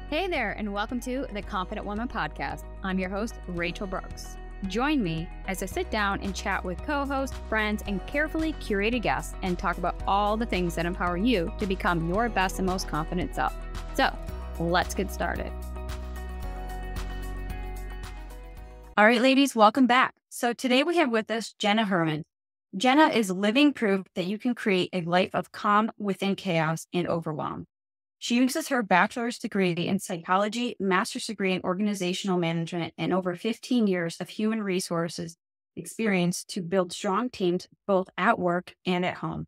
Hey there, and welcome to the Confident Woman Podcast. I'm your host, Rachel Brooks. Join me as I sit down and chat with co-hosts, friends, and carefully curated guests and talk about all the things that empower you to become your best and most confident self. So, let's get started. All right, ladies, welcome back. So today we have with us Jenna Hermans. Jenna is living proof that you can create a life of calm within chaos and overwhelm. She uses her bachelor's degree in psychology, master's degree in organizational management, and over 15 years of human resources experience to build strong teams both at work and at home.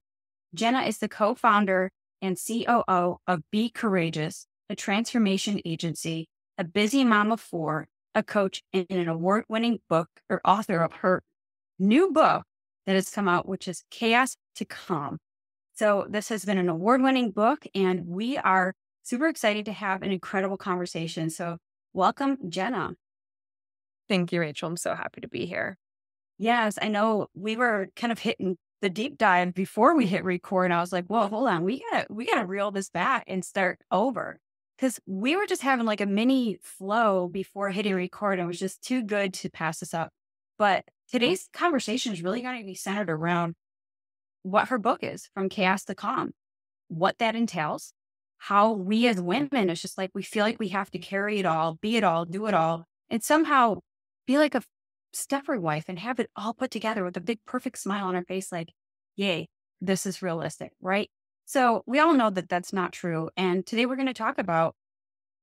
Jenna is the co-founder and COO of Be Courageous, a transformation agency, a busy mom of four, a coach, and an award-winning book or author of her new book that has come out, which is Chaos to Calm. So this has been an award-winning book, and we are super excited to have an incredible conversation. So welcome, Jenna. Thank you, Rachel. I'm so happy to be here. Yes, I know we were kind of hitting the deep dive before we hit record, and I was like, "Whoa, hold on, we gotta reel this back and start over," because we were just having like a mini flow before hitting record, and it was just too good to pass this up. But today's conversation is really going to be centered around what her book is, From Chaos to Calm, what that entails, how we as women, it's just like we feel like we have to carry it all, be it all, do it all, and somehow be like a Stepford wife and have it all put together with a big, perfect smile on our face, like, yay, this is realistic, right? So we all know that that's not true. And today we're going to talk about,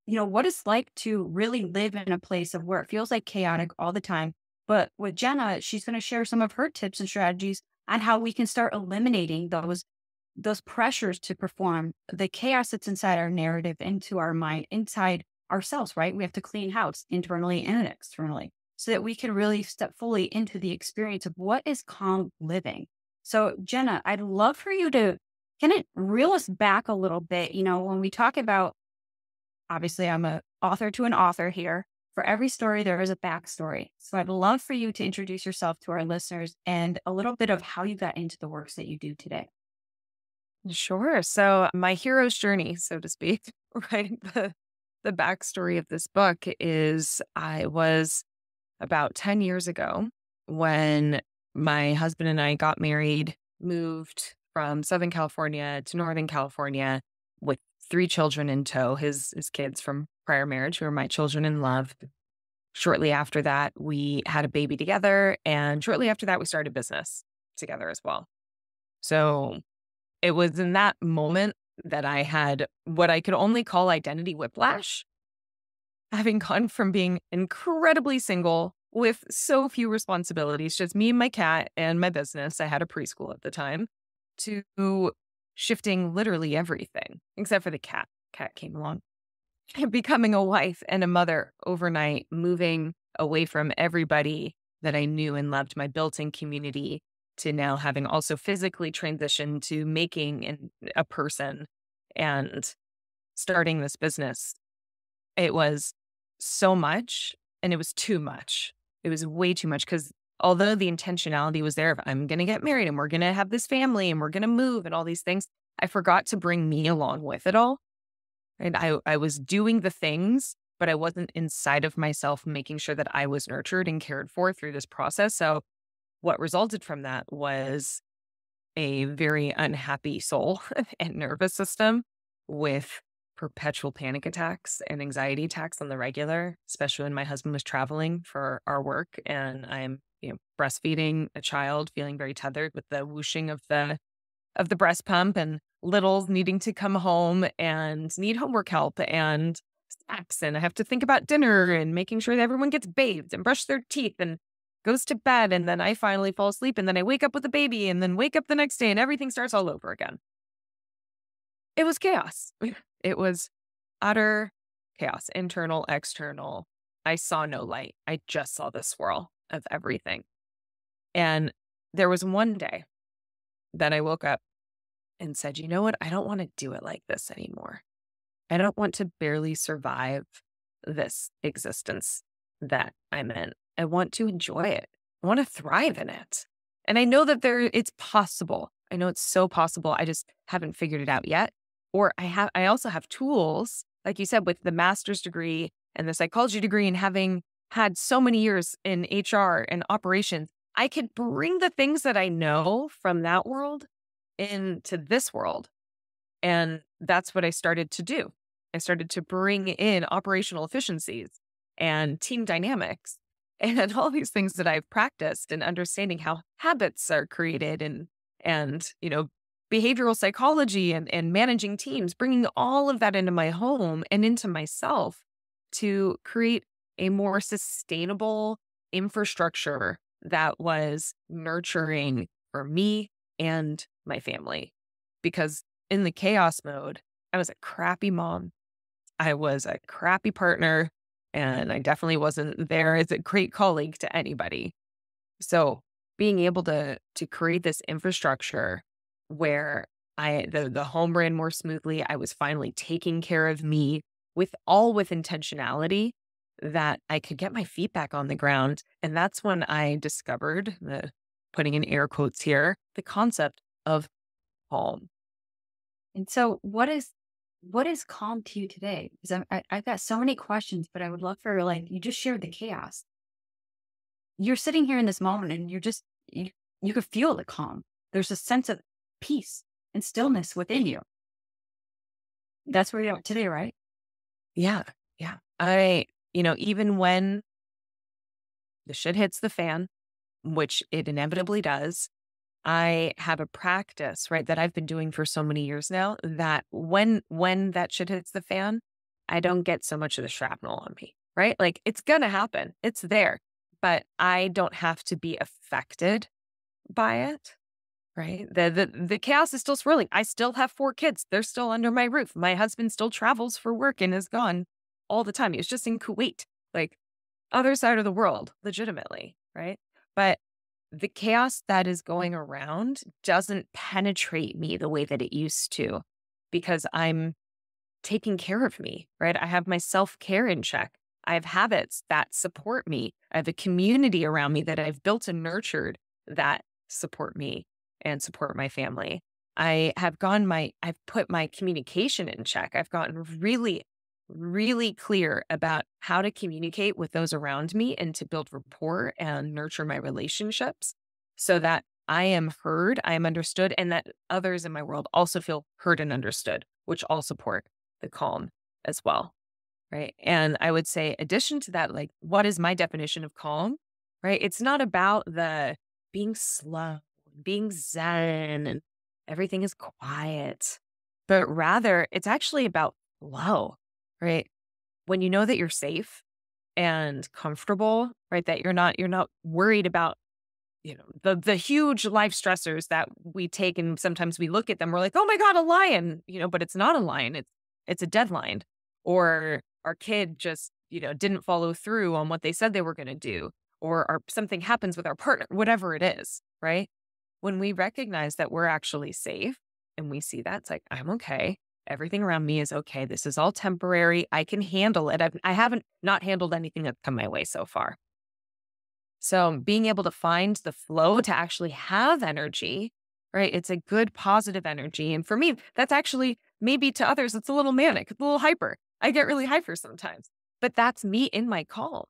what it's like to really live in a place of where it feels like chaotic all the time. But with Jenna, she's going to share some of her tips and strategies on how we can start eliminating those pressures to perform, the chaos that's inside our narrative, into our mind, inside ourselves, right? We have to clean house internally and externally so that we can really step fully into the experience of what is calm living. So Jenna, I'd love for you to kind of reel us back a little bit. When we talk about, obviously I'm an author to an author here. For every story, there is a backstory. So I'd love for you to introduce yourself to our listeners and a little bit of how you got into the works that you do today. Sure. So my hero's journey, so to speak, right? The backstory of this book is I was about 10 years ago when my husband and I got married, moved from Southern California to Northern California with 3 children in tow, his kids from prior marriage, who are my children in love. Shortly after that, we had a baby together. And shortly after that, we started a business together as well. So it was in that moment that I had what I could only call identity whiplash, having gone from being incredibly single with so few responsibilities, just me and my cat and my business. I had a preschool at the time, to shifting literally everything except for the cat. Cat came along. Becoming a wife and a mother overnight, moving away from everybody that I knew and loved, my built-in community, to now having also physically transitioned to making a person and starting this business. It was so much, and it was too much. It was way too much, because although the intentionality was there of I'm going to get married and we're going to have this family and we're going to move and all these things, I forgot to bring me along with it all. And I was doing the things, but I wasn't inside of myself making sure that I was nurtured and cared for through this process. So what resulted from that was a very unhappy soul and nervous system with perpetual panic attacks and anxiety attacks on the regular, especially when my husband was traveling for our work and I'm, breastfeeding a child, feeling very tethered with the whooshing of the breast pump, and littles needing to come home and need homework help and snacks. And I have to think about dinner and making sure that everyone gets bathed and brush their teeth and goes to bed. And then I finally fall asleep, and then I wake up with a baby and then wake up the next day and everything starts all over again. It was chaos. It was utter chaos, internal, external. I saw no light. I just saw the swirl of everything. And there was one day that I woke up and said, you know what? I don't want to do it like this anymore. I don't want to barely survive this existence that I'm in. I want to enjoy it. I want to thrive in it. And I know that it's possible. I know it's so possible. I just haven't figured it out yet. Or I also have tools like you said, with the master's degree and the psychology degree and having had so many years in HR and operations, I could bring the things that I know from that world into this world. And that's what I started to do. I started to bring in operational efficiencies and team dynamics and all these things that I've practiced and understanding how habits are created and behavioral psychology and managing teams, bringing all of that into my home and into myself to create a more sustainable infrastructure that was nurturing for me and my family. Because in the chaos mode, I was a crappy mom. I was a crappy partner, and I definitely wasn't there as a great colleague to anybody. So being able to create this infrastructure where the home ran more smoothly, I was finally taking care of me with intentionality that I could get my feet back on the ground. And that's when I discovered putting in air quotes here, the concept of calm. And so what is calm to you today? Because I've got so many questions, but I would love for like you just shared the chaos. You're sitting here in this moment and you could feel the calm. There's a sense of peace and stillness within you. That's where you are today, right? Yeah. Yeah. Even when the shit hits the fan, which it inevitably does, I have a practice, right, that I've been doing for so many years now that when that shit hits the fan, I don't get so much of the shrapnel on me, right? Like it's gonna happen. It's there. But I don't have to be affected by it, right? The chaos is still swirling. I still have 4 kids. They're still under my roof. My husband still travels for work and is gone all the time. He was just in Kuwait, like other side of the world, legitimately, right? But the chaos that is going around doesn't penetrate me the way that it used to because I'm taking care of me, right? I have my self-care in check. I have habits that support me. I have a community around me that I've built and nurtured that support me and support my family. I've put my communication in check. I've gotten really, really clear about how to communicate with those around me and to build rapport and nurture my relationships so that I am heard, I am understood, and that others in my world also feel heard and understood, which all support the calm as well. Right. And I would say, addition to that, like, what is my definition of calm? Right. It's not about the being slow, being zen, and everything is quiet, but rather it's actually about flow. Right. When you know that you're safe and comfortable, right, that you're not worried about, the huge life stressors that we take and sometimes we look at them, we're like, oh my God, a lion, but it's not a lion. It's a deadline. Or our kid just, didn't follow through on what they said they were going to do, or something happens with our partner, whatever it is, right? When we recognize that we're actually safe and we see that, it's like, I'm okay. Everything around me is okay. This is all temporary. I can handle it. I haven't not handled anything that's come my way so far. So being able to find the flow to actually have energy, right? It's a good positive energy. And for me, that's actually maybe to others, it's a little manic, it's a little hyper. I get really hyper sometimes, but that's me in my calm.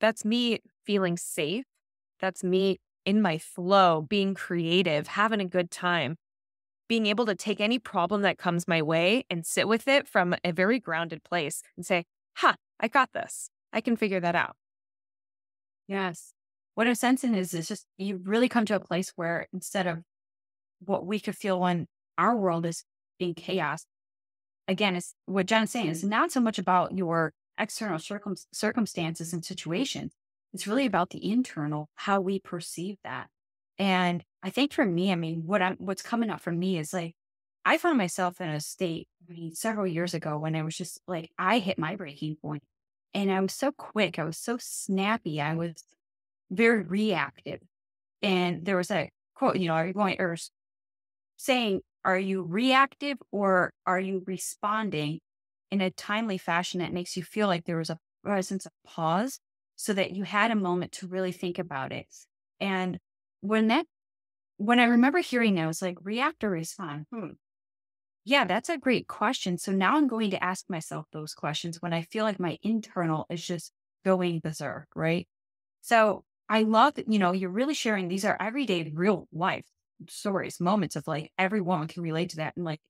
That's me feeling safe. That's me in my flow, being creative, having a good time, being able to take any problem that comes my way and sit with it from a very grounded place and say, I got this. I can figure that out. Yes. What I'm sensing is just you really come to a place where instead of what we could feel when our world is in chaos, again, it's what Jen's saying is not so much about your external circumstances and situations. It's really about the internal, how we perceive that. And I think for me, I mean, what's coming up for me is like, I found myself in a state, I mean, several years ago when I was just like, I hit my breaking point and I was so quick. I was so snappy. I was very reactive. And there was a quote, are you going, or saying, are you reactive or are you responding in a timely fashion that makes you feel like there was a presence of pause so that you had a moment to really think about it? And when I remember hearing that, I was like, react or respond. Yeah, that's a great question. So now I'm going to ask myself those questions when I feel like my internal is just going berserk, right? So I love that, you're really sharing these are everyday real life stories, moments of like everyone can relate to that. And like,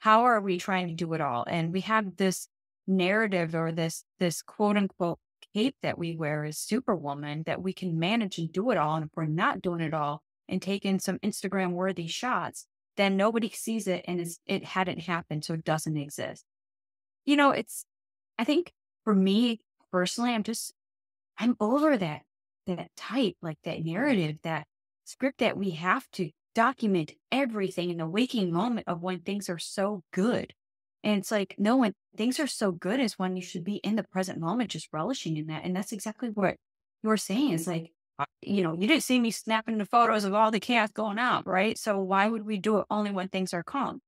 how are we trying to do it all? And we have this narrative or this quote unquote cape that we wear as superwoman that we can manage and do it all. And if we're not doing it all and taking some Instagram worthy shots, then nobody sees it and it hadn't happened. So it doesn't exist. It's I think for me personally, I'm over that type, like that narrative, that script that we have to document everything in the waking moment of when things are so good. And it's like, no, when things are so good is when you should be in the present moment, just relishing in that. And that's exactly what you're saying is like, you didn't see me snapping the photos of all the chaos going on, right? So why would we do it only when things are calm?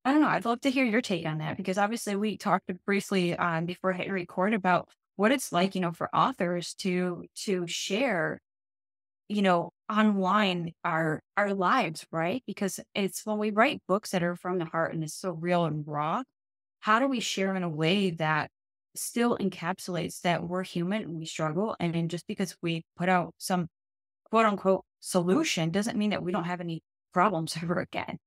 I don't know. I'd love to hear your take on that because obviously we talked briefly before hitting record about what it's like, for authors to share, online our lives, right? Because it's when we write books that are from the heart and it's so real and raw, how do we share in a way that still encapsulates that we're human and we struggle? And then just because we put out some quote unquote solution doesn't mean that we don't have any problems ever again.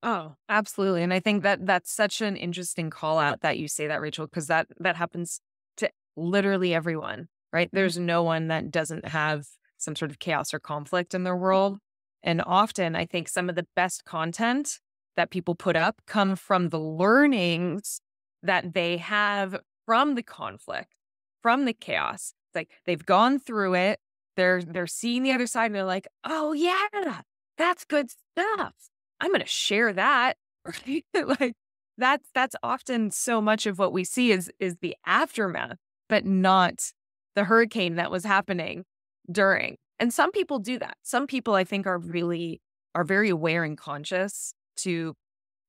Oh, absolutely. And I think that that's such an interesting call out that you say that, Rachel, because that happens to literally everyone, right? Mhm. There's no one that doesn't have some sort of chaos or conflict in their world. And often I think some of the best content that people put up come from the learnings that they have from the conflict, from the chaos. It's like they've gone through it. They're seeing the other side and they're like, oh yeah, that's good stuff. I'm going to share that. Right? Like that's often so much of what we see is the aftermath, but not the hurricane that was happening during. And some people do that. Some people I think are very aware and conscious to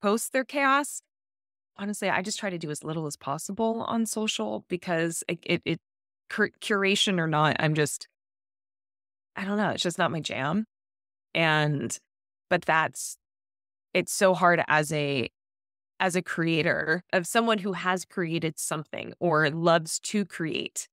post their chaos. Honestly, I just try to do as little as possible on social because curation or not, I don't know, it's just not my jam. And but it's so hard as a creator of someone who has created something or loves to create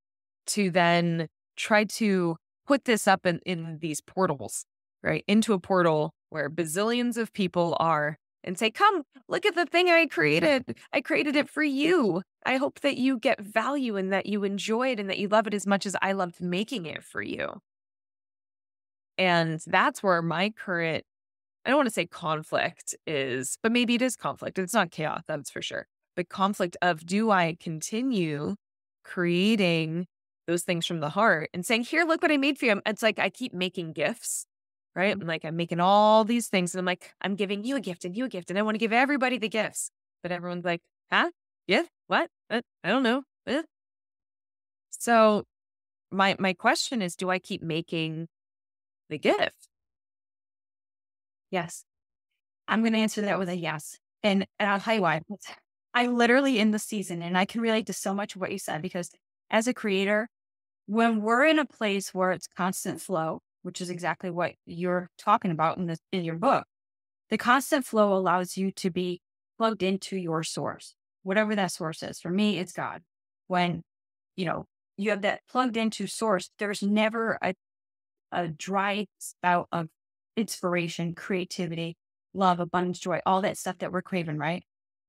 to then try to put this up in these portals, right? Into a portal where bazillions of people are and say, come, look at the thing I created. I created it for you. I hope that you get value and that you enjoy it and that you love it as much as I loved making it for you. And that's where my current I don't want to say conflict is, but maybe it is conflict. It's not chaos, that's for sure. But conflict of do I continue creating those things from the heart and saying, here, look what I made for you. It's like I keep making gifts, right? Mhm. I'm like, I'm making all these things. And I'm like, I'm giving you a gift and you a gift. And I want to give everybody the gifts. But everyone's like, huh? Yeah? What? I don't know. So my question is, do I keep making the gift? Yes. I'm going to answer that with a yes. And I'll tell you why. I'm literally in the season and I can relate to so much of what you said because as a creator, when we're in a place where it's constant flow, which is exactly what you're talking about in your book, the constant flow allows you to be plugged into your source, whatever that source is. For me, it's God. When, you know, you have that plugged into source, there's never a dry spout of inspiration, creativity, love, abundance, joy, all that stuff that we're craving, right?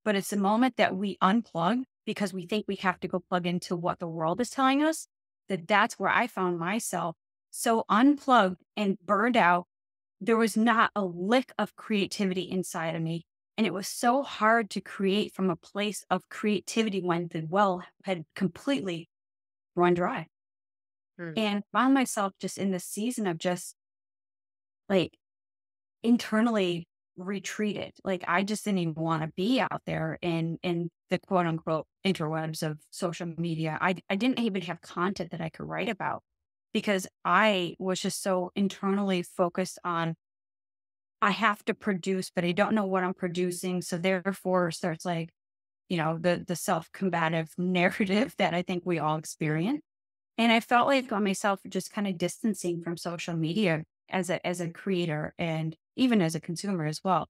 But it's the moment that we unplug because we think we have to go plug into what the world is telling us, that's where I found myself so unplugged and burned out. There was not a lick of creativity inside of me. And it was so hard to create from a place of creativity when the well had completely run dry. Hmm. And found myself just in this season of just like internally retreated. Like I just didn't even want to be out there in the quote unquote interwebs of social media. I didn't even have content that I could write about because I was just so internally focused on I have to produce, but I don't know what I'm producing. So therefore starts like, the self-combative narrative that I think we all experience. And I felt like on myself just kind of distancing from social media as a creator and even as a consumer as well.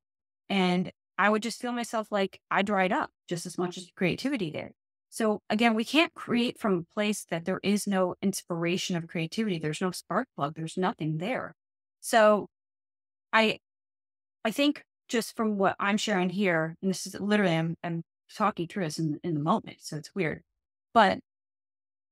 And I would just feel myself like I dried up just as much as creativity there. So again, we can't create from a place that there is no inspiration of creativity. There's no spark plug. There's nothing there. So I I think just from what I'm sharing here, and this is literally I'm talking through this in the moment, so it's weird. But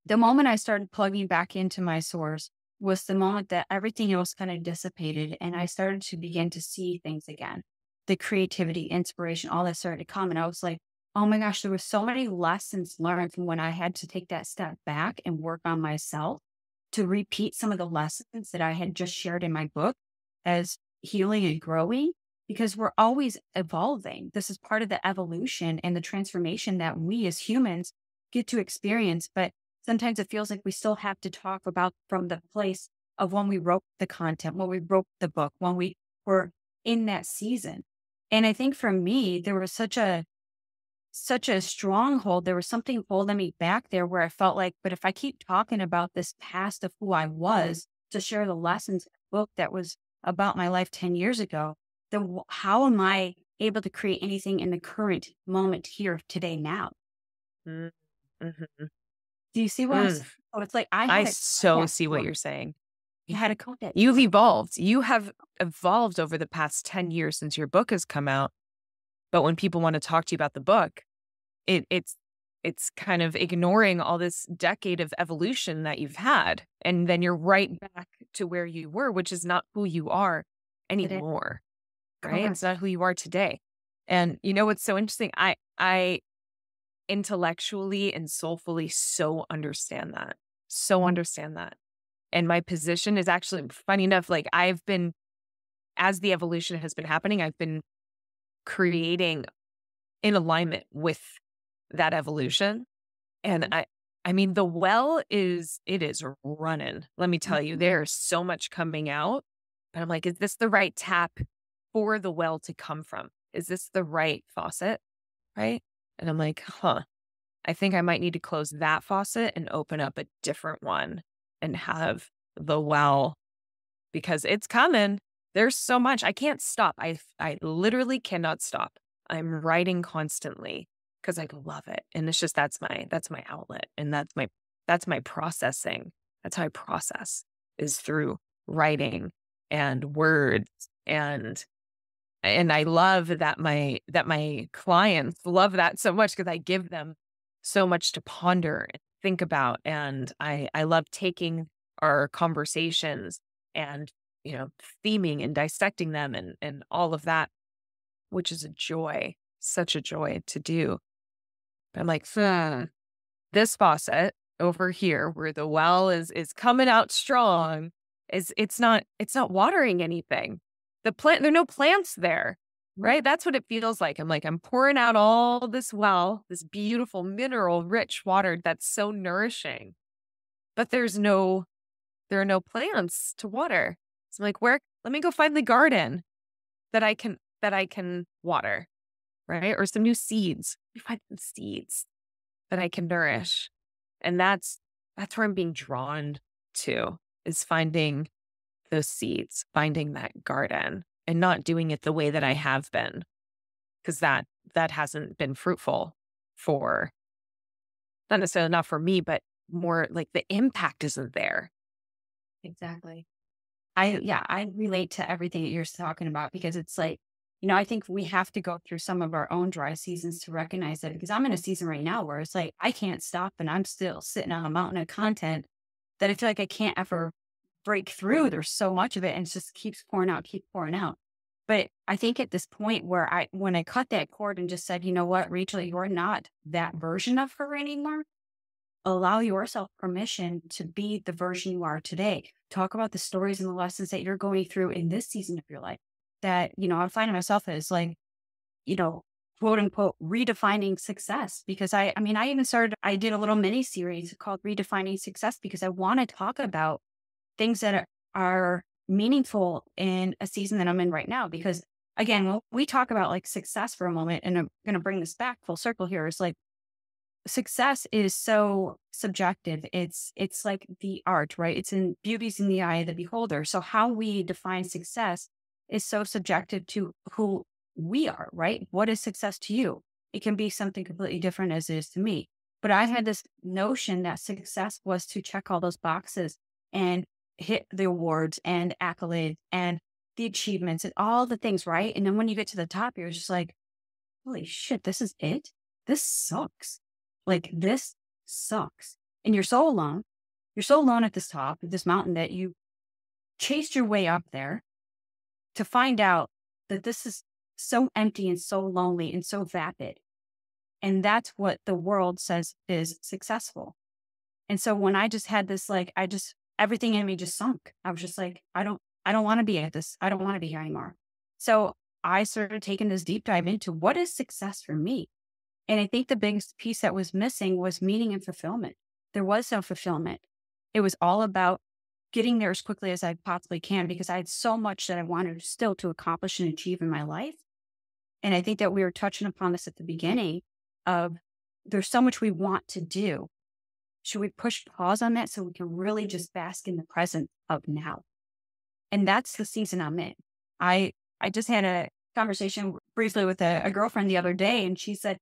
the moment I started plugging back into my source was the moment that everything else kind of dissipated and I started to begin to see things again. The creativity, inspiration, all that started to come. And I was like, oh my gosh, there were so many lessons learned from when I had to take that step back and work on myself to repeat some of the lessons that I had just shared in my book as healing and growing, because we're always evolving. This is part of the evolution and the transformation that we as humans get to experience. But sometimes it feels like we still have to talk about from the place of when we wrote the content, when we wrote the book, when we were in that season. And I think for me, there was such a stronghold. There was something holding me back there where I felt like, but if I keep talking about this past of who I was to share the lessons in the book that was about my life 10 years ago, then how am I able to create anything in the current moment here today now? Mm, mhm, Do you see what I'm mm. saying? Oh, it's like I I had to cut so that see what cord. you're saying. You had to cut that You've cord. evolved. You have evolved over the past 10 years since your book has come out. But when people want to talk to you about the book, it's kind of ignoring all this decade of evolution that you've had. And then you're right back to where you were, which is not who you are Today. anymore. Right? Correct. It's not who you are today. And you know what's so interesting? I intellectually and soulfully so understand that. So Mhm. understand that. And my position is actually funny enough, like I've been, as the evolution has been happening, I've been creating in alignment with that evolution. And I mean, the well it is running. Let me tell you, Mhm. there's so much coming out. But I'm like, is this the right tap for the well to come from? Is this the right faucet? Right. And I'm like, huh, I think I might need to close that faucet and open up a different one and have the well because it's coming. There's so much. I can't stop. I literally cannot stop. I'm writing constantly because I love it. And it's just that's my outlet. And that's my processing. That's how I process is through writing and words and I love that my clients love that so much because I give them so much to ponder and think about. And I love taking our conversations and, you know, theming and dissecting them and all of that, which is a joy, such a joy to do. But I'm like, this faucet over here where the well is coming out strong is it's not watering anything. The plant, there are no plants there, right? That's what it feels like. I'm like, I'm pouring out all this well, this beautiful mineral rich water that's so nourishing, but there are no plants to water. So I'm like, let me go find the garden that I can water, right? Or some new seeds. Let me find some seeds that I can nourish. And that's where I'm being drawn to is finding those seeds, finding that garden and not doing it the way that I have been because that hasn't been fruitful for not necessarily not for me, but more like the impact isn't there. Exactly. I relate to everything that you're talking about because it's like, I think we have to go through some of our own dry seasons to recognize that because I'm in a season right now where it's like I can't stop and I'm still sitting on a mountain of content that I feel like I can't ever break through. There's so much of it and it just keeps pouring out, keep pouring out. But I think at this point where when I cut that cord and just said, you know what, Rachel, you're not that version of her anymore. Allow yourself permission to be the version you are today. Talk about the stories and the lessons that you're going through in this season of your life that, I'm finding myself as like, you know, quote unquote, redefining success. Because I mean, I did a little mini series called Redefining Success because I want to talk about things that are meaningful in a season that I'm in right now. Because again, when we talk about like success for a moment, and I'm going to bring this back full circle here, is like, success is so subjective. It's like the art, right? Beauty's in the eye of the beholder. So how we define success is so subjective to who we are, right? What is success to you? It can be something completely different as it is to me. But I had this notion that success was to check all those boxes and hit the awards and accolades and the achievements and all the things, right? And then when you get to the top, you're just like, holy shit, this is it? This sucks. Like, this sucks. And you're so alone. You're so alone at this top of this mountain that you chased your way up there to find out that this is so empty and so lonely and so vapid. And that's what the world says is successful. And so when I just had this, like, everything in me just sunk. I was just like, I don't want to be at this. I don't want to be here anymore. So I started taking this deep dive into what is success for me. And I think the biggest piece that was missing was meaning and fulfillment. There was no fulfillment. It was all about getting there as quickly as I possibly can because I had so much that I wanted still to accomplish and achieve in my life. And I think that we were touching upon this at the beginning of there's so much we want to do. Should we push pause on that so we can really just bask in the present of now? And that's the season I'm in. I just had a conversation briefly with a girlfriend the other day, and she said,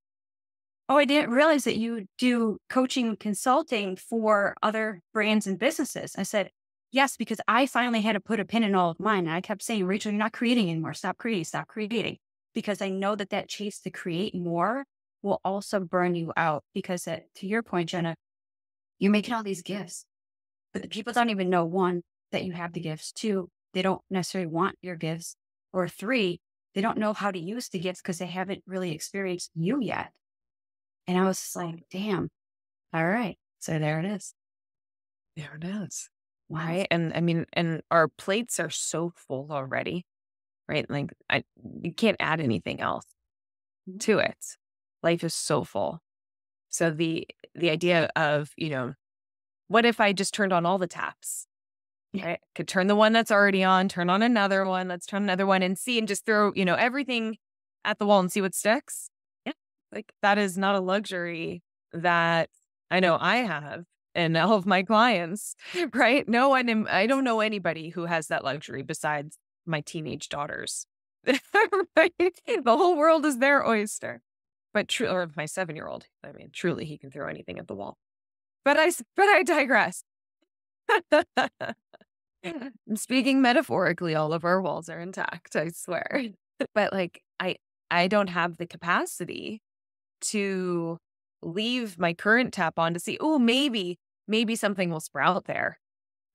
"Oh, I didn't realize that you do coaching and consulting for other brands and businesses." I said, "Yes, because I finally had to put a pin in all of mine." And I kept saying, "Rachel, you're not creating anymore. Stop creating, stop creating." Because I know that that chase to create more will also burn you out. Because to your point, Jenna, you're making all these gifts, but the people don't even know, one, that you have the gifts. Two, they don't necessarily want your gifts. Or three, they don't know how to use the gifts because they haven't really experienced you yet. And I was just like, damn. All right. So there it is. There it is. Wow. Right. And I mean, and our plates are so full already, right? Like you can't add anything else to it. Life is so full. So the idea of, what if I just turned on all the taps? Right? Could turn the one that's already on, turn on another one, let's turn another one and see and just throw, everything at the wall and see what sticks. Yeah. Like that is not a luxury that I know I have and all of my clients, right? No one, I don't know anybody who has that luxury besides my teenage daughters. Right? The whole world is their oyster. But or my 7-year-old, I mean, truly he can throw anything at the wall. But I digress. I'm speaking metaphorically, all of our walls are intact, I swear. But like I don't have the capacity to leave my current tap on to see, oh, maybe something will sprout there.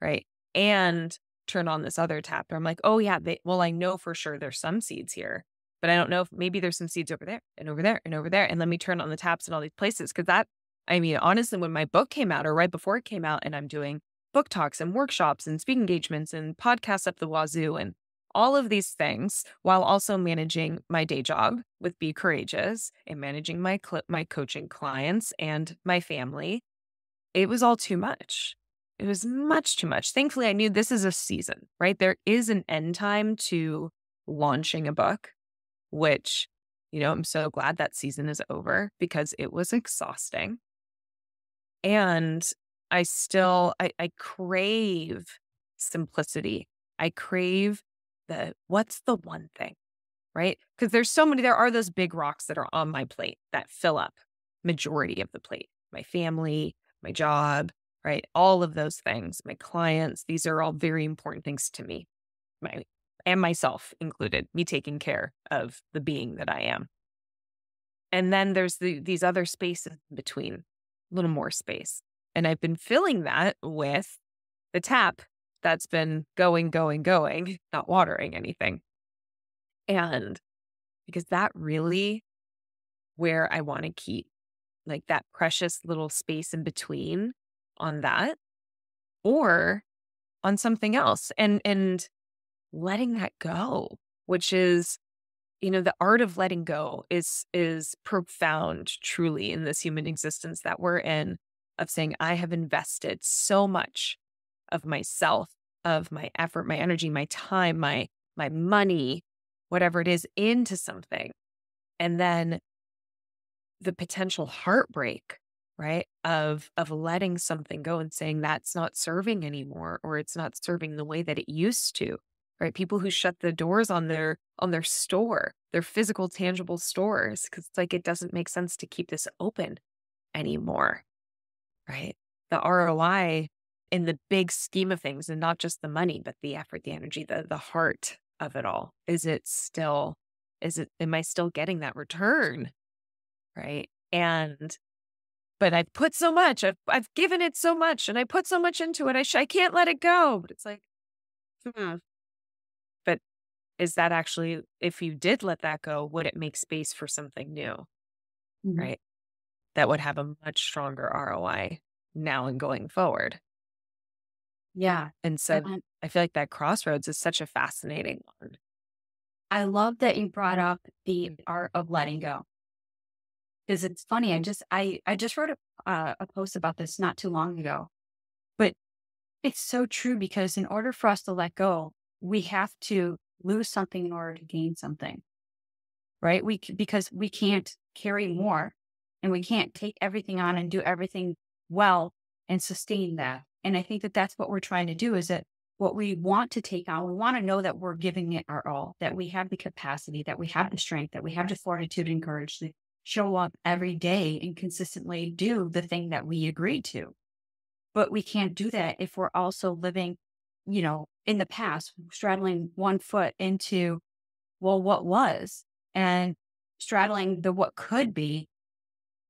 Right. And turn on this other tap. I'm like, oh yeah, I know for sure there's some seeds here, but I don't know if maybe there's some seeds over there and over there and over there. And let me turn on the taps in all these places. Cause honestly, when my book came out or right before it came out and I'm doing book talks and workshops and speaking engagements and podcasts up the wazoo and all of these things while also managing my day job with Be Courageous and managing my coaching clients and my family, it was all too much. It was much too much. Thankfully, I knew this is a season, right? There is an end time to launching a book, which, I'm so glad that season is over because it was exhausting. And I crave simplicity. I crave what's the one thing, right? Because there are those big rocks that are on my plate that fill up majority of the plate. My family, my job, right? All of those things, my clients, these are all very important things to me, and myself included, me taking care of the being that I am. And then there's these other spaces in between, a little more space. And I've been filling that with the tap that's been going, not watering anything. And because that really where I want to keep like that precious little space in between on that or on something else and letting that go, which is, the art of letting go is profound truly in this human existence that we're in, of saying, I have invested so much of myself, of my effort, my energy, my time, my money, whatever it is, into something. And then the potential heartbreak, right? Of letting something go and saying that's not serving anymore, or it's not serving the way that it used to. right? People who shut the doors on their store, their physical, tangible stores, because it's like it doesn't make sense to keep this open anymore, right? The ROI in the big scheme of things, and not just the money, but the effort, the energy, the heart of it all. Am I still getting that return? Right. But I've put so much, I've given it so much, and I put so much into it. I can't let it go. But it's like, hmm. But is that actually, if you did let that go, would it make space for something new? Mhm. Right. That would have a much stronger ROI now and going forward. Yeah. And so And I feel like that crossroads is such a fascinating one. I love that you brought up the art of letting go. Because it's funny, I just wrote a post about this not too long ago, but it's so true because in order for us to let go, we have to lose something in order to gain something, right? Because we can't carry more, and we can't take everything on and do everything well and sustain that. And I think that that's what we're trying to do, is that what we want to take on, we want to know that we're giving it our all, that we have the capacity, that we have the strength, that we have the fortitude and courage to show up every day and consistently do the thing that we agreed to. But we can't do that if we're also living, in the past, straddling one foot into, well, what was, and straddling the what could be,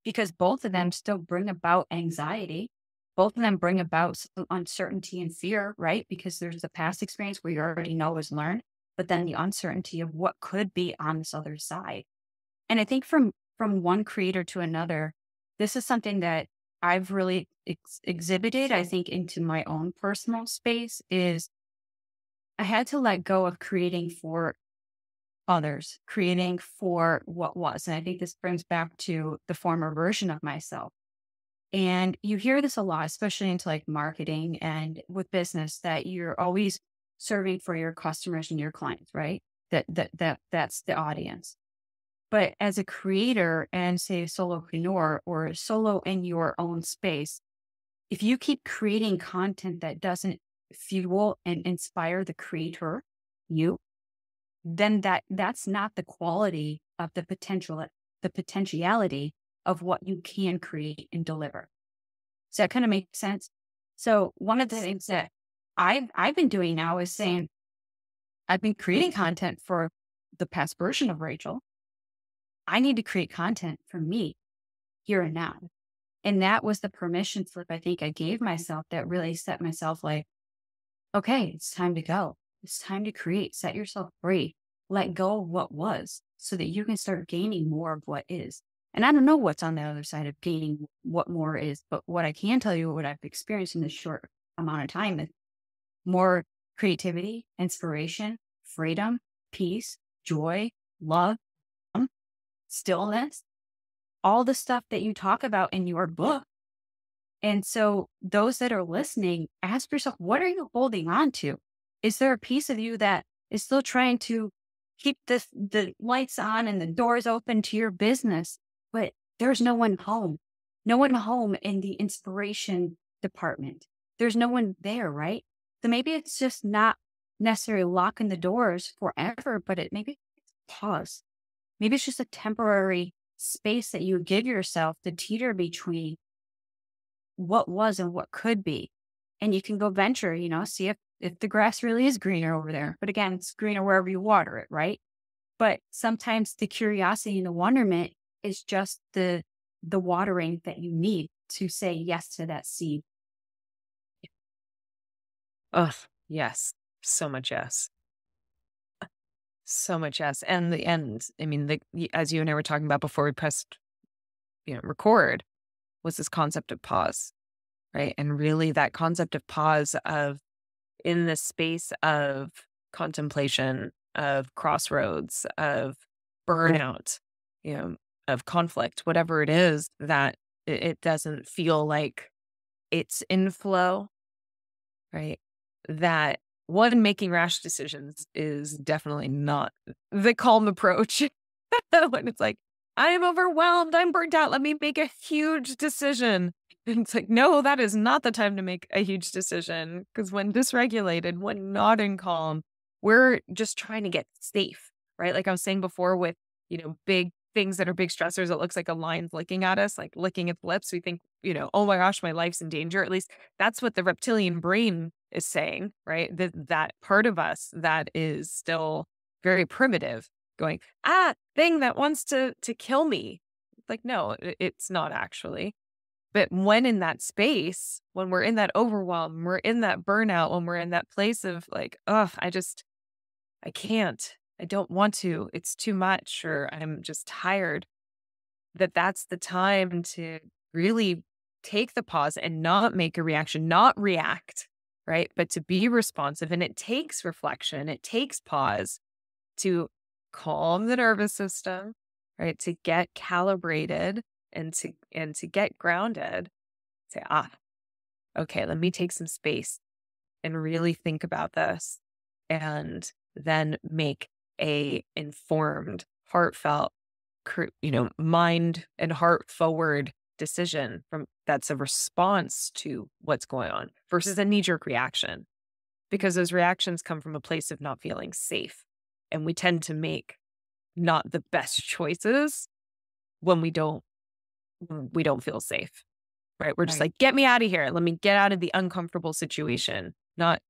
because both of them still bring about anxiety. Both of them bring about some uncertainty and fear, right? Because there's the past experience where you already know is learned, but then the uncertainty of what could be on this other side. And I think from one creator to another, this is something that I've really exhibited, I think, into my own personal space, is I had to let go of creating for others, creating for what was. And I think this brings back to the former version of myself. And you hear this a lot, especially into like marketing and with business, that you're always serving for your customers and your clients, right? That's the audience. But as a creator and say a solopreneur or solo in your own space, if you keep creating content that doesn't fuel and inspire the creator, you, then that's not the quality of the potentiality of what you can create and deliver. Does that kind of make sense? So one of the things that I've been doing now is saying, I've been creating content for the past version of Rachel. I need to create content for me here and now. And that was the permission slip I think I gave myself that really set myself like, okay, it's time to go. It's time to create, set yourself free, let go of what was so that you can start gaining more of what is. And I don't know what's on the other side of gaining what more is, but what I can tell you, what I've experienced in this short amount of time, is more creativity, inspiration, freedom, peace, joy, love, stillness, all the stuff that you talk about in your book. And so those that are listening, ask yourself, what are you holding on to? Is there a piece of you that is still trying to keep the lights on and the doors open to your business, but there's no one home, no one home in the inspiration department. There's no one there, right? So maybe it's just not necessarily locking the doors forever, but maybe it's pause. Maybe it's just a temporary space that you give yourself to teeter between what was and what could be. And you can go venture, see if the grass really is greener over there. But again, it's greener wherever you water it, right? But sometimes the curiosity and the wonderment is just the watering that you need to say yes to that seed. Oh, yes. So much yes. So much yes. And the end, I mean, as you and I were talking about before we pressed, record, was this concept of pause, right? And really that concept of pause, of in the space of contemplation, of crossroads, of burnout, of conflict, whatever it is, that it doesn't feel like it's in flow, right? That one, making rash decisions is definitely not the calm approach. When it's like, I am overwhelmed, I'm burnt out, let me make a huge decision. And it's like, no, that is not the time to make a huge decision. Because when dysregulated, when not in calm, we're just trying to get safe, right? Like I was saying before with, big things that are big stressors, it looks like a lion's licking at us, like licking its lips. We think, oh my gosh, my life's in danger. At least that's what the reptilian brain is saying, right? That part of us that is still very primitive going, thing that wants to kill me. Like, no, it's not actually. But when in that space, when we're in that overwhelm, we're in that burnout, when we're in that place of like, I can't, I don't want to, it's too much, or I'm just tired, that's the time to really take the pause and not make a reaction, not react, right? But to be responsive. And it takes reflection, it takes pause to calm the nervous system, right? To get calibrated and to get grounded. Say, okay, let me take some space and really think about this, and then make a informed, heartfelt, mind and heart forward decision that's a response to what's going on versus a knee-jerk reaction, because those reactions come from a place of not feeling safe. And we tend to make not the best choices when we don't feel safe, right? We're just Right. like, get me out of here. Let me get out of the uncomfortable situation. Not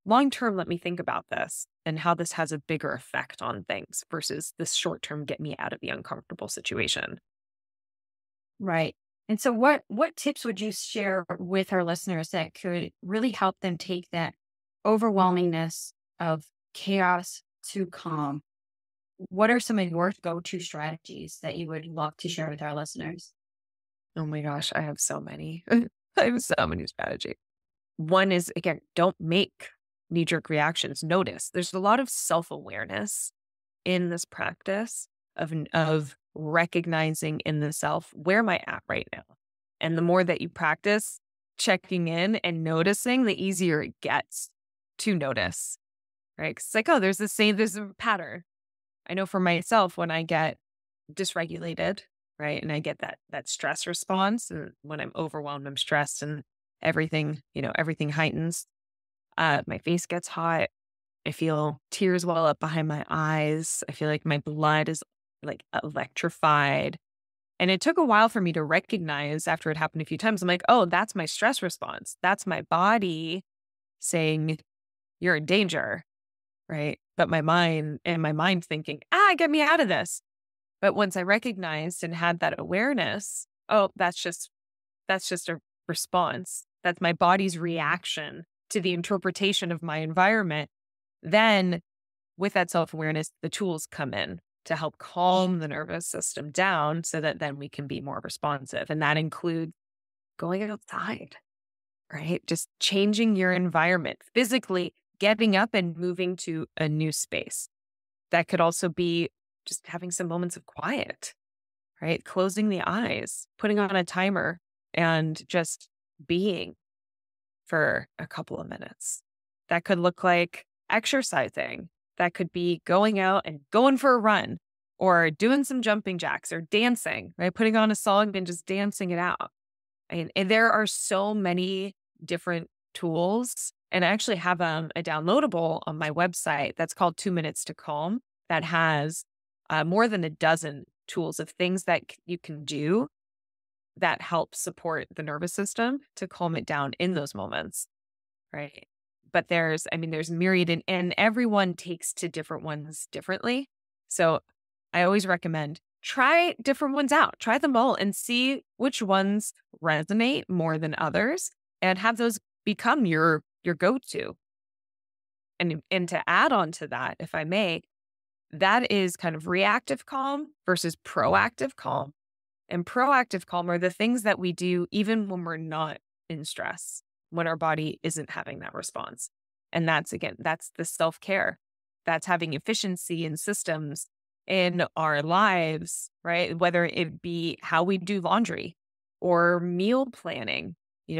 long term, let me think about this and how this has a bigger effect on things versus this short term, get me out of the uncomfortable situation. Right. And so what tips would you share with our listeners that could really help them take that overwhelmingness of chaos to calm? What are some of your go-to strategies that you would love to share with our listeners? Oh my gosh, I have so many. I have so many strategies. One is, again, don't make knee jerk reactions. Notice there's a lot of self awareness in this practice of recognizing in the self, where am I at right now? And the more that you practice checking in and noticing, the easier it gets to notice, right? 'Cause it's like, oh, there's a pattern. I know for myself, when I get dysregulated, right, and I get that stress response, and when I'm overwhelmed, I'm stressed, and everything heightens. My face gets hot. I feel tears well up behind my eyes. I feel like my blood is like electrified. And it took a while for me to recognize, after it happened a few times. I'm like, oh, that's my stress response. That's my body saying you're in danger, right? But my mind thinking, get me out of this. But once I recognized and had that awareness, oh, that's just a response. That's my body's reaction to the interpretation of my environment. Then with that self-awareness, the tools come in to help calm the nervous system down so that then we can be more responsive. And that includes going outside, right? Just changing your environment, physically getting up and moving to a new space. That could also be just having some moments of quiet, right? Closing the eyes, putting on a timer, and just being for a couple of minutes. That could look like exercising. That could be going out and going for a run, or doing some jumping jacks, or dancing, right? Putting on a song and just dancing it out. And there are so many different tools. And I actually have a downloadable on my website that's called 2 Minutes to Calm, that has more than a dozen tools of things that you can do that help support the nervous system to calm it down in those moments, right? But there's myriad, and everyone takes to different ones differently. So I always recommend try different ones out, try them all and see which ones resonate more than others, and have those become your go-to. And to add on to that, if I may, that is kind of reactive calm versus proactive calm. And proactive calm are the things that we do even when we're not in stress, when our body isn't having that response. And that's the self-care. That's having efficiency in systems in our lives, right? Whether it be how we do laundry, or meal planning,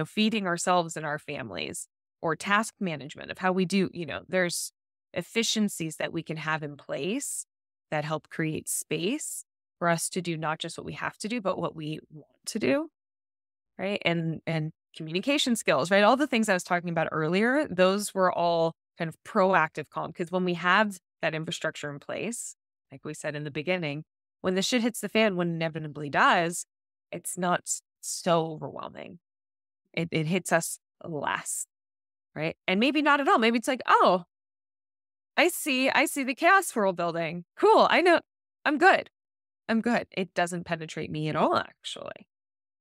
feeding ourselves and our families, or task management of how we do, there's efficiencies that we can have in place that help create space for us to do not just what we have to do, but what we want to do, right? And communication skills, right? All the things I was talking about earlier, those were all kind of proactive calm. Because when we have that infrastructure in place, like we said in the beginning, when the shit hits the fan, when it inevitably does, it's not so overwhelming. It hits us less, right? And maybe not at all. Maybe it's like, oh, I see the chaos we're building. Cool. I know I'm good. I'm good. It doesn't penetrate me at all, actually.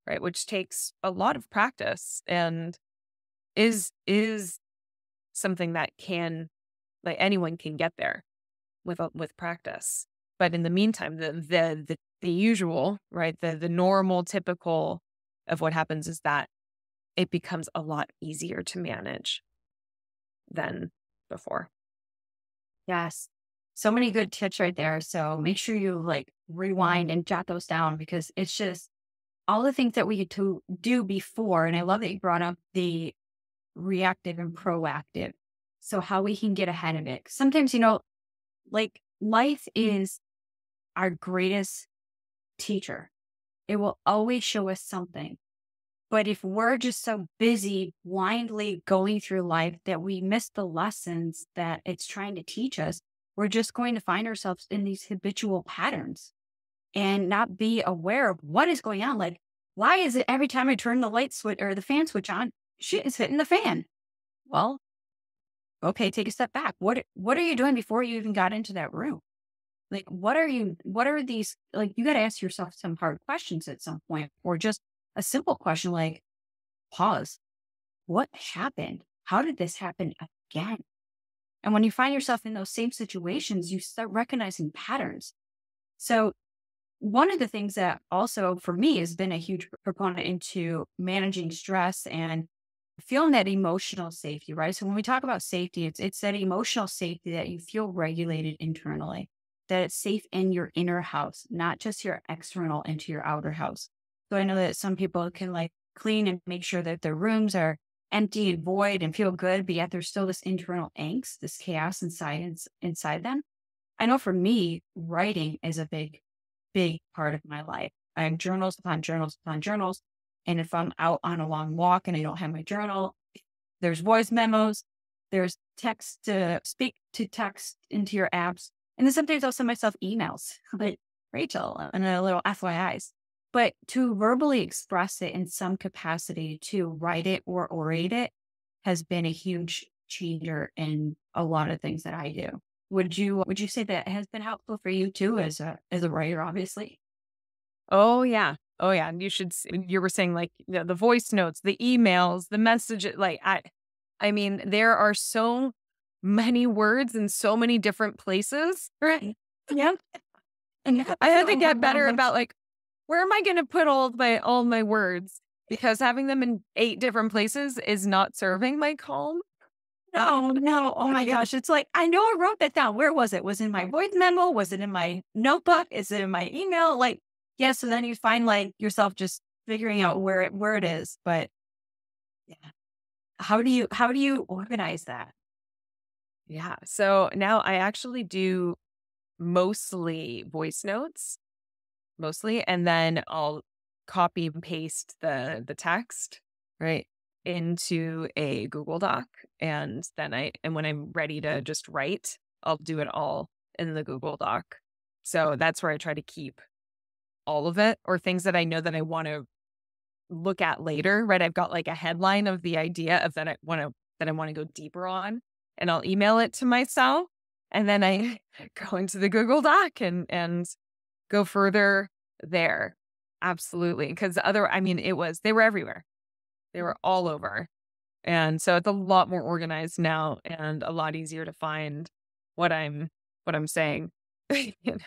Right. Which takes a lot of practice and is something that can, like, anyone can get there with practice. But in the meantime, the usual, right, the normal, typical of what happens is that it becomes a lot easier to manage than before. Yes. So many good tips right there. So make sure you like rewind and jot those down because it's just all the things that we had to do before. And I love that you brought up the reactive and proactive. So how we can get ahead of it. Sometimes, like life is our greatest teacher. It will always show us something. But if we're just so busy blindly going through life that we miss the lessons that it's trying to teach us, we're just going to find ourselves in these habitual patterns and not be aware of what is going on. Like, why is it every time I turn the light switch or the fan switch on, shit is hitting the fan? Well, okay, take a step back. What are you doing before you even got into that room? Like, what are these, like, you got to ask yourself some hard questions at some point, or just a simple question like, pause. What happened? How did this happen again? And when you find yourself in those same situations, you start recognizing patterns. So one of the things that also for me has been a huge proponent into managing stress and feeling that emotional safety, right? So when we talk about safety, it's that emotional safety that you feel regulated internally, that it's safe in your inner house, not just your external into your outer house. So I know that some people can like clean and make sure that their rooms are empty and void and feel good, but yet there's still this internal angst, this chaos inside them. I know for me, writing is a big part of my life. I have journals upon journals upon journals. And if I'm out on a long walk and I don't have my journal, there's voice memos, there's text to speak to text into your apps. And then sometimes I'll send myself emails like Rachel and a little FYIs. But to verbally express it in some capacity, to write it or orate it has been a huge changer in a lot of things that I do. Would you say that has been helpful for you too as a writer, obviously? Oh, yeah. Oh, yeah. And you were saying like the voice notes, the emails, the messages. Like, I mean, there are so many words in so many different places. Right. Yep. And I had to get better about like, where am I going to put all of my words? Because having them in 8 different places is not serving my calm. no, no. Oh my gosh. It's like, I know I wrote that down. Where was it? Was it in my voice memo? Was it in my notebook? Is it in my email? Like, yeah. So then you find like yourself just figuring out where it is. But yeah. How do you organize that? Yeah. So now I actually do mostly voice notes, mostly, and then I'll copy and paste the text, right, into a Google Doc. And then and when I'm ready to just write, I'll do it all in the Google Doc. So that's where I try to keep all of it, or things that I know that I want to look at later, right? I've got like a headline of the idea of that I want to go deeper on, and I'll email it to myself, and then I go into the Google Doc and go further there. Absolutely. Because I mean, they were everywhere. They were all over. And so it's a lot more organized now and a lot easier to find what I'm saying. You know?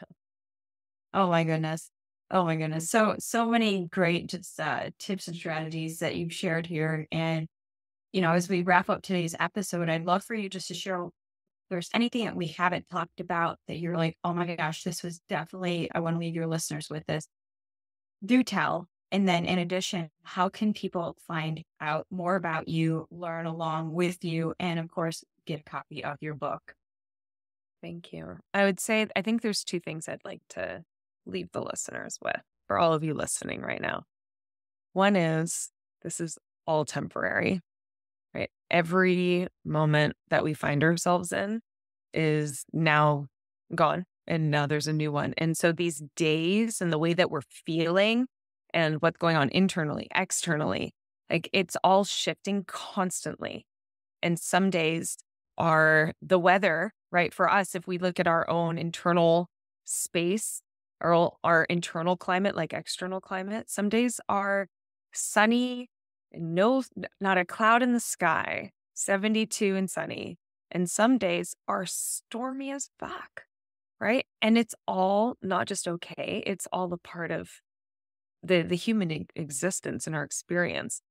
Oh my goodness. Oh my goodness. So many great just tips and strategies that you've shared here. And, as we wrap up today's episode, I'd love for you just to share if there's anything that we haven't talked about that you're like, oh my gosh, this was definitely, I want to leave your listeners with this. Do tell. And then in addition, how can people find out more about you, learn along with you, and of course, get a copy of your book? Thank you. I would say, I think there's 2 things I'd like to leave the listeners with, for all of you listening right now. One is, this is all temporary. right? Every moment that we find ourselves in is now gone, and now there's a new one. And so these days and the way that we're feeling and what's going on internally, externally, like it's all shifting constantly. And some days are the weather, right? For us, if we look at our own internal space, our internal climate, like external climate, some days are sunny, no, not a cloud in the sky, 72 and sunny. And some days are stormy as fuck, right? And it's all not just okay, it's all a part of the human existence and our experience.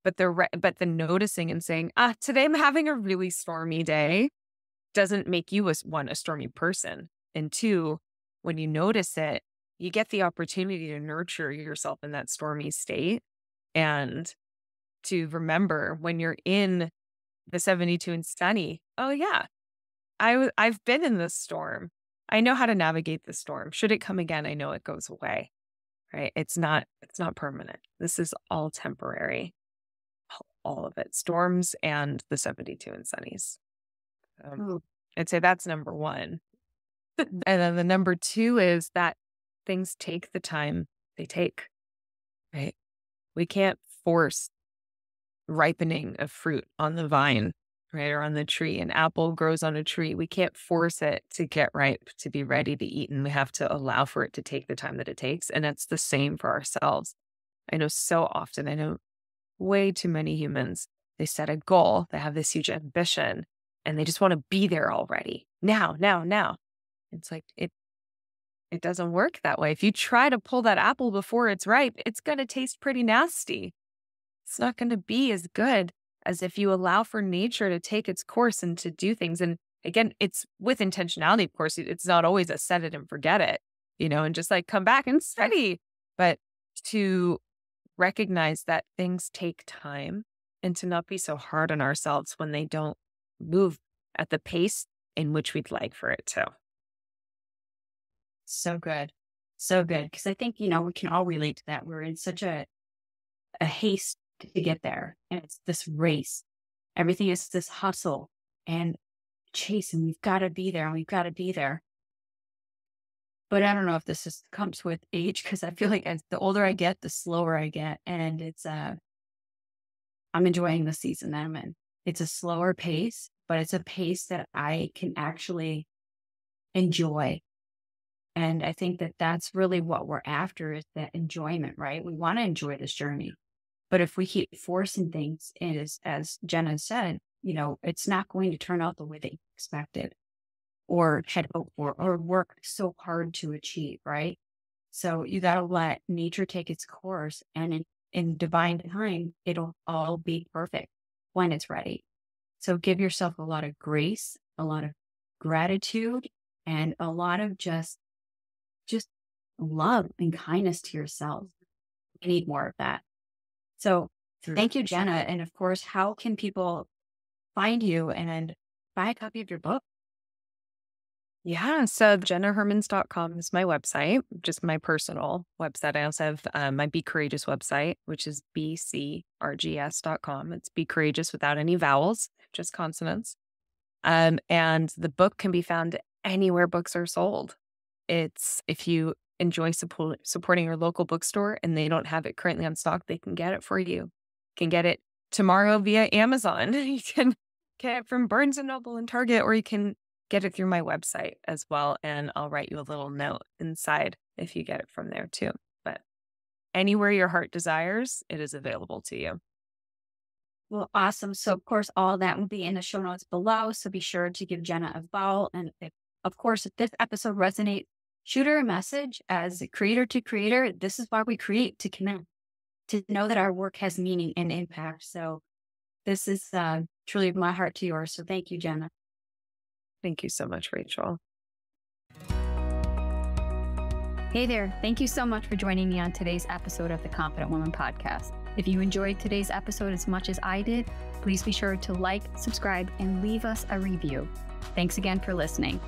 But the noticing and saying, today I'm having a really stormy day doesn't make you a stormy person. And two, when you notice it, you get the opportunity to nurture yourself in that stormy state and to remember when you're in the 72 and sunny, oh yeah, I've been in this storm. I know how to navigate the storm. Should it come again, I know it goes away, right? It's not permanent. This is all temporary. All of it, storms and the 72 and sunnies. I'd say that's number one. And then the number two is that things take the time they take, right? We can't force ripening of fruit on the vine, right? Or on the tree. An apple grows on a tree. We can't force it to get ripe, to be ready to eat. And we have to allow for it to take the time that it takes. And it's the same for ourselves. I know way too many humans, they set a goal, they have this huge ambition, and they just want to be there already. Now. It's like, it doesn't work that way. If you try to pull that apple before it's ripe, it's going to taste pretty nasty. It's not going to be as good as if you allow for nature to take its course and to do things. And again, it's with intentionality, of course. It's not always a set it and forget it, and just like come back and study, but to recognize that things take time and to not be so hard on ourselves when they don't move at the pace in which we'd like for it to. So good. So good. Because I think, we can all relate to that. We're in such a haste to get there. And it's this race. Everything is this hustle and chase, and we've got to be there and we've got to be there. But I don't know if this comes with age, because I feel like as the older I get, the slower I get. And it's, I'm enjoying the season that I'm in. It's a slower pace, but it's a pace that I can actually enjoy. And I think that that's really what we're after, is that enjoyment, right? We want to enjoy this journey. But if we keep forcing things, as Jenna said, it's not going to turn out the way they expected or had hoped for or work so hard to achieve, right? So you got to let nature take its course, and in divine time, it'll all be perfect when it's ready. So give yourself a lot of grace, a lot of gratitude, and a lot of just love and kindness to yourself. You need more of that. So thank you, Jenna. And of course, how can people find you and buy a copy of your book? Yeah, so jennahermans.com is my website, just my personal website. I also have my Be Courageous website, which is bcrgs.com. It's Be Courageous without any vowels, just consonants. And the book can be found anywhere books are sold. It's, if you enjoy supporting your local bookstore and they don't have it currently on stock, they can get it for you. You can get it tomorrow via Amazon. You can get it from Barnes & Noble and Target, or you can get it through my website as well. And I'll write you a little note inside if you get it from there too. But anywhere your heart desires, it is available to you. Well, awesome. So of course, all that will be in the show notes below. So be sure to give Jenna a follow. And of course, if this episode resonates, shoot her a message. As a creator to creator, this is why we create, to connect, to know that our work has meaning and impact. So this is truly my heart to yours. So thank you, Jenna. Thank you so much, Rachel. Hey there. Thank you so much for joining me on today's episode of the Confident Woman Podcast. If you enjoyed today's episode as much as I did, please be sure to like, subscribe, and leave us a review. Thanks again for listening.